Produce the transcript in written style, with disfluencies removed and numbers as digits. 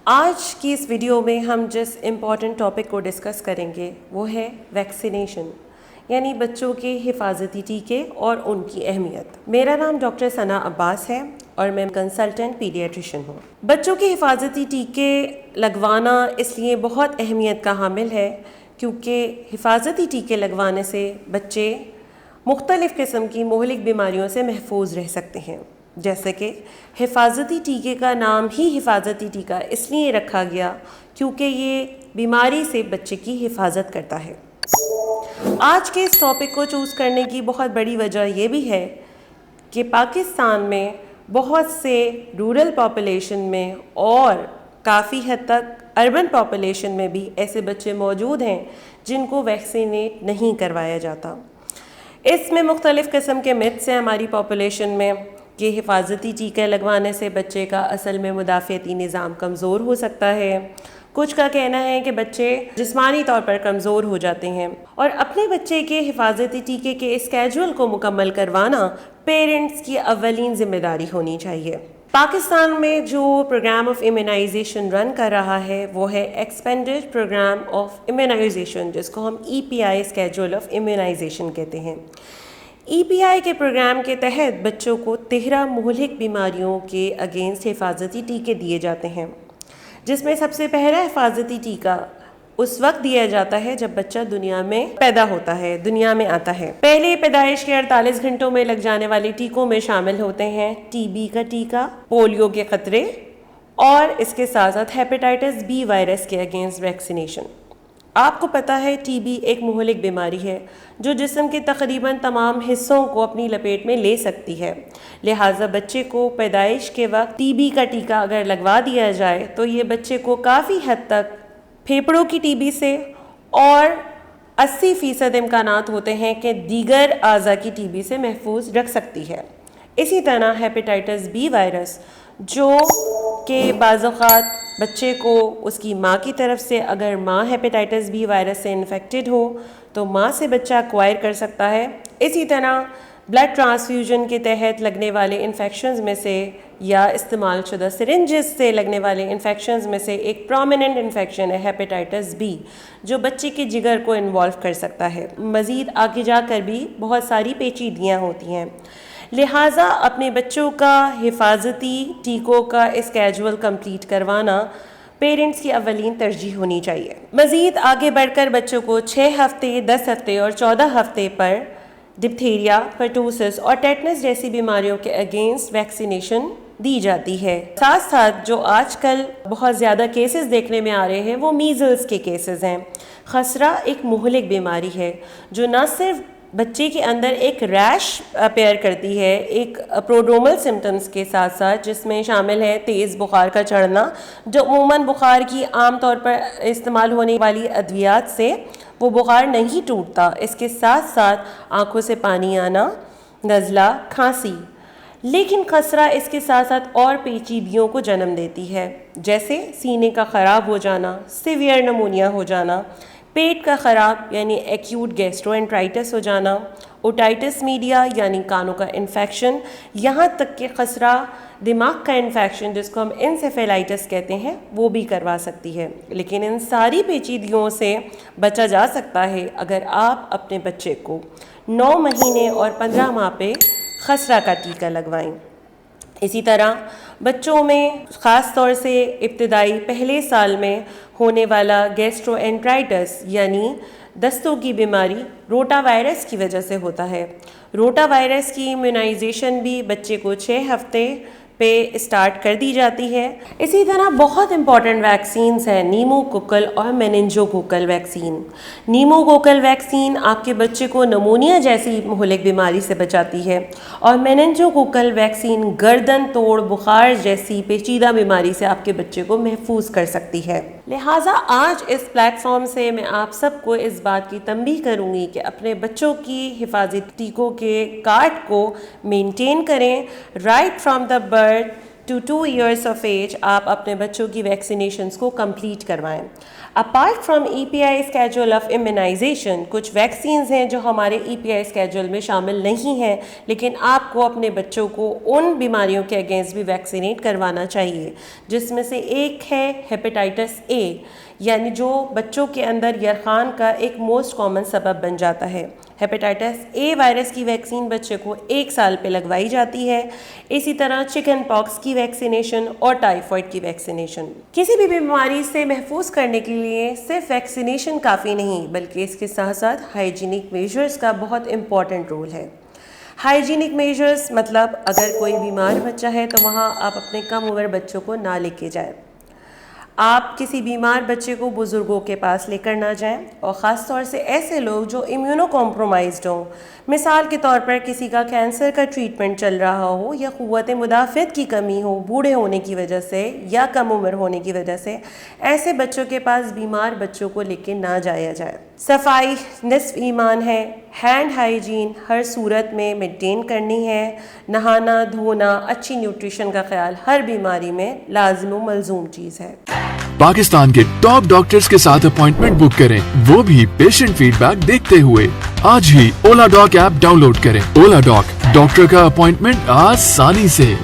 آج کی اس ویڈیو میں ہم جس امپورٹنٹ ٹاپک کو ڈسکس کریں گے وہ ہے ویکسینیشن، یعنی بچوں کے حفاظتی ٹیکے اور ان کی اہمیت۔ میرا نام ڈاکٹر ثنا عباس ہے اور میں کنسلٹنٹ پیڈیاٹریشین ہوں۔ بچوں کے حفاظتی ٹیکے لگوانا اس لیے بہت اہمیت کا حامل ہے کیونکہ حفاظتی ٹیکے لگوانے سے بچے مختلف قسم کی مہلک بیماریوں سے محفوظ رہ سکتے ہیں، جیسے کہ حفاظتی ٹیکے کا نام ہی حفاظتی ٹیکہ اس لیے رکھا گیا کیونکہ یہ بیماری سے بچے کی حفاظت کرتا ہے۔ آج کے اس ٹاپک کو چوز کرنے کی بہت بڑی وجہ یہ بھی ہے کہ پاکستان میں بہت سے رورل پاپولیشن میں اور کافی حد تک اربن پاپولیشن میں بھی ایسے بچے موجود ہیں جن کو ویکسینیٹ نہیں کروایا جاتا۔ اس میں مختلف قسم کے متس ہیں ہماری پاپولیشن میں کہ حفاظتی ٹیکے لگوانے سے بچے کا اصل میں مدافعتی نظام کمزور ہو سکتا ہے۔ کچھ کا کہنا ہے کہ بچے جسمانی طور پر کمزور ہو جاتے ہیں، اور اپنے بچے کے حفاظتی ٹیکے کے اسکیجول کو مکمل کروانا پیرنٹس کی اولین ذمہ داری ہونی چاہیے۔ پاکستان میں جو پروگرام آف امیونائزیشن رن کر رہا ہے وہ ہے ایکسپینڈڈ پروگرام آف امیونائزیشن، جس کو ہم EPI اسکیجول آف امیونائزیشن کہتے ہیں۔ EPI کے پروگرام کے تحت بچوں کو 13 مہلک بیماریوں کے اگینسٹ حفاظتی ٹیکے دیے جاتے ہیں، جس میں سب سے پہلا حفاظتی ٹیکہ اس وقت دیا جاتا ہے جب بچہ دنیا میں پیدا ہوتا ہے، دنیا میں آتا ہے۔ پہلے پیدائش کے 48 گھنٹوں میں لگ جانے والے ٹیکوں میں شامل ہوتے ہیں TB کا ٹیکہ، پولیو کے خطرے، اور اس کے ساتھ ساتھ ہیپیٹائٹس B وائرس کے اگینسٹ ویکسینیشن۔ آپ کو پتہ ہے TB ایک مہلک بیماری ہے جو جسم کے تقریباً تمام حصوں کو اپنی لپیٹ میں لے سکتی ہے، لہٰذا بچے کو پیدائش کے وقت TB کا ٹیکہ اگر لگوا دیا جائے تو یہ بچے کو کافی حد تک پھیپھڑوں کی TB سے اور 80% امکانات ہوتے ہیں کہ دیگر اعضاء کی TB سے محفوظ رکھ سکتی ہے۔ اسی طرح ہیپیٹائٹس B وائرس جو کہ بعض اوقات بچے کو اس کی ماں کی طرف سے، اگر ماں ہیپیٹائٹس B وائرس سے انفیکٹڈ ہو تو ماں سے بچہ ایکوائر کر سکتا ہے۔ اسی طرح بلڈ ٹرانسفیوژن کے تحت لگنے والے انفیکشنز میں سے یا استعمال شدہ سرنجز سے لگنے والے انفیکشنز میں سے ایک پرومیننٹ انفیکشن ہے ہیپیٹائٹس B، جو بچے کے جگر کو انوالو کر سکتا ہے۔ مزید آگے جا کر بھی بہت ساری پیچیدگیاں ہوتی ہیں، لہٰذا اپنے بچوں کا حفاظتی ٹیکوں کا اسکیجول کمپلیٹ کروانا پیرنٹس کی اولین ترجیح ہونی چاہیے۔ مزید آگے بڑھ کر بچوں کو 6 ہفتے، 10 ہفتے اور 14 ہفتے پر ڈپتھیریا، پرٹوسس اور ٹیٹنس جیسی بیماریوں کے اگینسٹ ویکسینیشن دی جاتی ہے۔ ساتھ ساتھ جو آج کل بہت زیادہ کیسز دیکھنے میں آ رہے ہیں وہ میزلز کے کیسز ہیں۔ خسرہ ایک مہلک بیماری ہے جو نہ صرف بچے کے اندر ایک ریش اپیئر کرتی ہے، ایک پروڈرومل سمٹمز کے ساتھ ساتھ، جس میں شامل ہے تیز بخار کا چڑھنا، جو عموماً بخار کی عام طور پر استعمال ہونے والی ادویات سے وہ بخار نہیں ٹوٹتا۔ اس کے ساتھ ساتھ آنکھوں سے پانی آنا، نزلہ، کھانسی۔ لیکن خسرہ اس کے ساتھ ساتھ اور پیچیدگیوں کو جنم دیتی ہے، جیسے سینے کا خراب ہو جانا، سیویئر نمونیا ہو جانا، پیٹ کا خراب یعنی ایکیوٹ گیسٹرو انٹرائٹس ہو جانا، اوٹائٹس میڈیا یعنی کانوں کا انفیکشن، یہاں تک کہ خسرہ دماغ کا انفیکشن جس کو ہم انسیفیلائٹس کہتے ہیں وہ بھی کروا سکتی ہے۔ لیکن ان ساری پیچیدگیوں سے بچا جا سکتا ہے اگر آپ اپنے بچے کو 9 مہینے اور 15 ماہ پہ خسرہ کا ٹیکہ لگوائیں۔ اسی طرح بچوں میں خاص طور سے ابتدائی پہلے سال میں ہونے والا گیسٹرو انٹرائٹس یعنی دستوں کی بیماری روٹا وائرس کی وجہ سے ہوتا ہے۔ روٹا وائرس کی امیونائزیشن بھی بچے کو 6 ہفتے پہ اسٹارٹ کر دی جاتی ہے۔ اسی طرح بہت امپورٹنٹ ویکسینز ہیں نیمو کوکل اور میننجو کوکل ویکسین۔ نیمو کوکل ویکسین آپ کے بچے کو نمونیا جیسی مہلک بیماری سے بچاتی ہے، اور میننجو کوکل ویکسین گردن توڑ بخار جیسی پیچیدہ بیماری سے آپ کے بچے کو محفوظ کر سکتی ہے۔ لہٰذا آج اس پلیٹ فارم سے میں آپ سب کو اس بات کی تنبیہ کروں گی کہ اپنے بچوں کی حفاظتی ٹیکوں کے کارڈ کو مینٹین کریں، right from the birth to 2 years of age آپ اپنے بچوں کی ویکسینیشنز کو کمپلیٹ کروائیں. Apart from EPI schedule of immunisation, کچھ ویکسینز ہیں جو ہمارے EPI اسکیجول میں شامل نہیں ہیں، لیکن آپ کو اپنے بچوں کو ان بیماریوں کے اگینسٹ بھی ویکسینیٹ کروانا چاہیے، جس میں سے ایک ہے ہیپیٹائٹس A، یعنی جو بچوں کے اندر یرخان کا ایک موسٹ کامن سبب بن جاتا ہے. ہیپیٹائٹس A وائرس کی ویکسین بچے کو 1 سال پہ لگوائی جاتی ہے. اسی طرح چکن پاکس کی ویکسینیشن اور ٹائیفائڈ کی ویکسینیشن. کسی بھی بیماری سے محفوظ کرنے کے لیے صرف ویکسینیشن کافی نہیں، بلکہ اس کے ساتھ ساتھ ہائیجینک میجرز کا بہت امپورٹنٹ رول ہے. ہائیجینک میجرز مطلب اگر کوئی بیمار بچہ ہے تو وہاں آپ اپنے کم عمر بچوں کو نہ لے کے جائیں. آپ کسی بیمار بچے کو بزرگوں کے پاس لے کر نہ جائیں، اور خاص طور سے ایسے لوگ جو امیونو کمپرومائزڈ ہوں. مثال کے طور پر کسی کا کینسر کا ٹریٹمنٹ چل رہا ہو، یا قوت مدافعت کی کمی ہو بوڑھے ہونے کی وجہ سے یا کم عمر ہونے کی وجہ سے، ایسے بچوں کے پاس بیمار بچوں کو لے کے نہ جایا جائے. صفائی نصف ایمان ہے. ہینڈ ہائیجین ہر صورت میں مینٹین کرنی ہے. نہانا دھونا، اچھی نیوٹریشن کا خیال ہر بیماری میں لازم و ملزوم چیز ہے. پاکستان کے ٹاپ ڈاکٹرز کے ساتھ اپوائنٹمنٹ بک کریں، وہ بھی پیشنٹ فیڈ بیک دیکھتے ہوئے. آج ہی اولا ڈاک ایپ ڈاؤن لوڈ کریں. اولا ڈاک، ڈاکٹر کا اپوائنٹمنٹ آسانی سے.